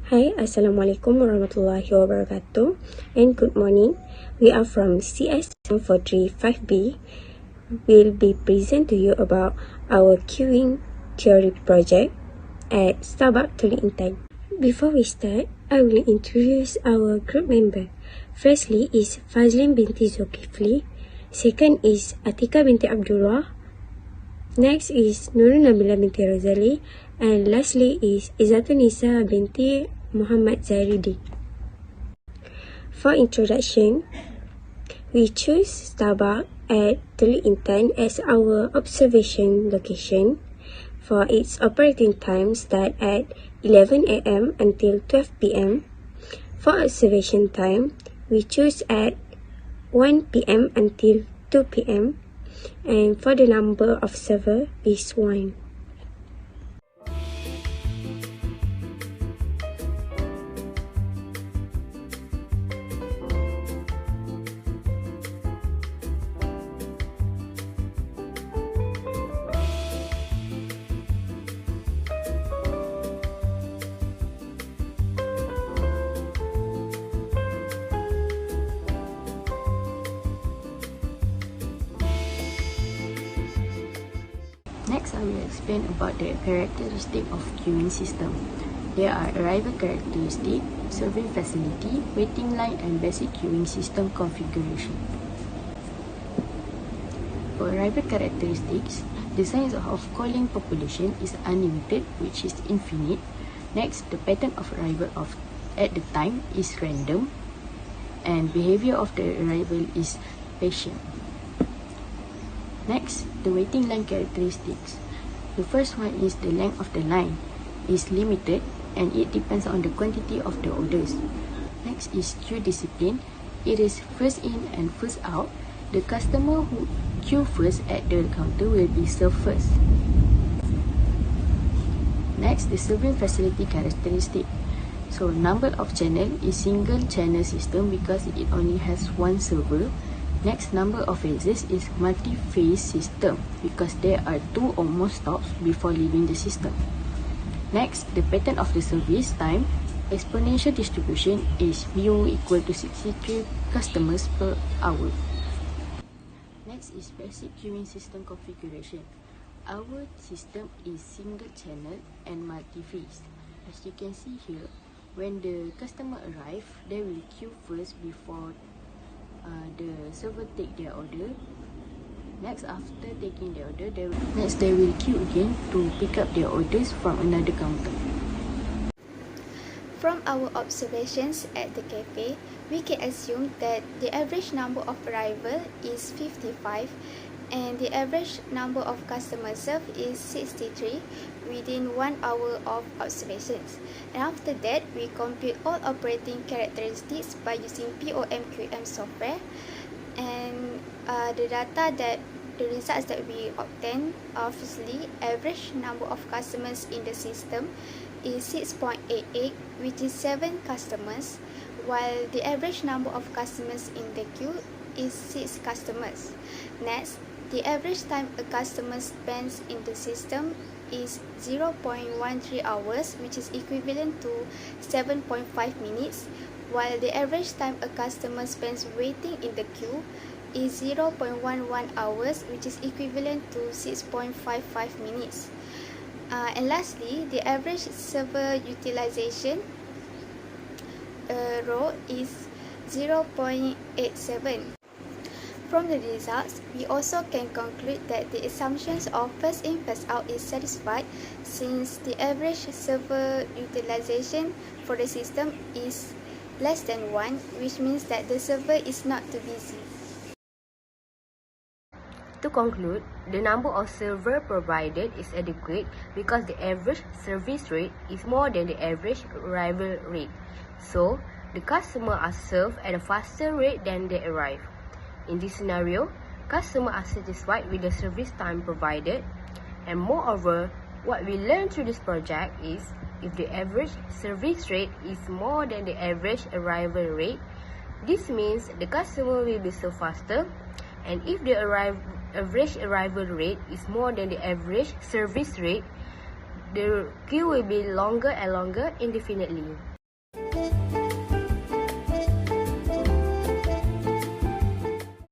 Hi, Assalamualaikum warahmatullahi wabarakatuh, and good morning. We are from CS342B. We'll be present to you about our queuing theory project at Starbucks Teluk Intan. Before we start, I will introduce our group member. Firstly is Fazlin binti Zulkifli. Second is Atika binti Abdullah. Next is Nurul Nabila binti Razali. And lastly is Izzatun Nisa binti Muhammad Zairidi. For introduction, we choose Starbucks at Teluk Intan as our observation location. For its operating time start at 11 AM until 12 PM. For observation time, we choose at 1 PM until 2 PM. And for the number of server is 1. Next, I will explain about the characteristic of queuing system. There are arrival characteristic, serving facility, waiting line, and basic queuing system configuration. For arrival characteristics, the size of calling population is unlimited, which is infinite. Next, the pattern of arrival at the time is random, and behavior of the arrival is patient. Next, the waiting line characteristics. The first one is the length of the line is limited and it depends on the quantity of the orders. Next is queue discipline. It is first in and first out. The customer who queue first at the counter will be served first. Next, the serving facility characteristic. So, number of channel is single channel system because it only has one server. Next, number of phases is multi-phase system because there are 2 or more stops before leaving the system. Next, the pattern of the service time. Exponential distribution is mu equal to 63 customers per hour. Next is basic queuing system configuration. Our system is single channel and multi-phase. As you can see here, when the customer arrive, they will queue first before the server take their order. Next, after taking their order, they will queue again to pick up their orders from another counter. From our observations at the cafe, we can assume that the average number of arrival is 55 and the average number of customers served is 63 within 1 hour of observations. And after that, we compute all operating characteristics by using POM-QM software, and the results that we obtain, obviously, average number of customers in the system is 6.88, which is 7 customers, while the average number of customers in the queue is 6 customers. Next, the average time a customer spends in the system is 0.13 hours, which is equivalent to 7.5 minutes, while the average time a customer spends waiting in the queue is 0.11 hours, which is equivalent to 6.55 minutes. And lastly, the average server utilization rate is 0.87. From the results, we also can conclude that the assumptions of first in first out is satisfied since the average server utilization for the system is less than 1, which means that the server is not too busy. To conclude, the number of server provided is adequate because the average service rate is more than the average arrival rate. So, the customer are served at a faster rate than they arrive. In this scenario, customers are satisfied with the service time provided, and moreover, what we learned through this project is if the average service rate is more than the average arrival rate, this means the customer will be served faster, and if the average arrival rate is more than the average service rate, the queue will be longer and longer indefinitely.